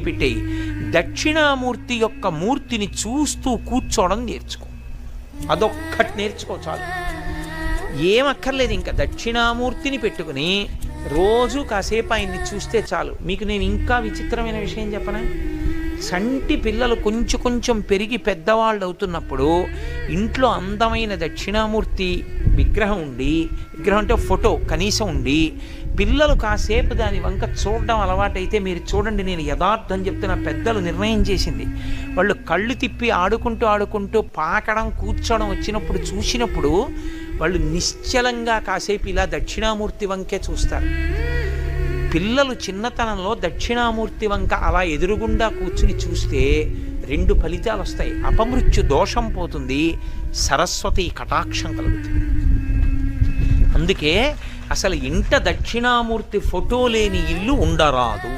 పెట్టేయి. దక్షిణామూర్తి యొక్క మూర్తిని చూస్తూ కూర్చోవడం నేర్చుకో. అదొక్కటి నేర్చుకో చాలు. ఏమక్కర్లేదు. ఇంకా దక్షిణామూర్తిని పెట్టుకుని రోజు కాసేపు ఆయన్ని చూస్తే చాలు. మీకు నేను ఇంకా విచిత్రమైన విషయం చెప్పనా? సంటి పిల్లలు కొంచెం కొంచెం పెరిగి పెద్దవాళ్ళు అవుతున్నప్పుడు ఇంట్లో అందమైన దక్షిణామూర్తి విగ్రహం ఉండి, విగ్రహం అంటే ఫోటో కనీసం ఉండి, పిల్లలు కాసేపు దాని వంక చూడడం అలవాటైతే మీరు చూడండి, నేను యథార్థం చెప్తున్న, పెద్దలు నిర్ణయం చేసింది, వాళ్ళు కళ్ళు తిప్పి ఆడుకుంటూ ఆడుకుంటూ పాకడం కూర్చోవడం వచ్చినప్పుడు చూసినప్పుడు వాళ్ళు నిశ్చలంగా కాసేపు ఇలా దక్షిణామూర్తి వంకే చూస్తారు. పిల్లలు చిన్నతనంలో దక్షిణామూర్తి వంక అలా ఎదురుగుండా కూర్చుని చూస్తే రెండు ఫలితాలు వస్తాయి. అపమృత్యు దోషం పోతుంది, సరస్వతి కటాక్షం కలుగుతుంది. అందుకే అసలు ఇంట దక్షిణామూర్తి ఫోటో లేని ఇల్లు ఉండరాదు.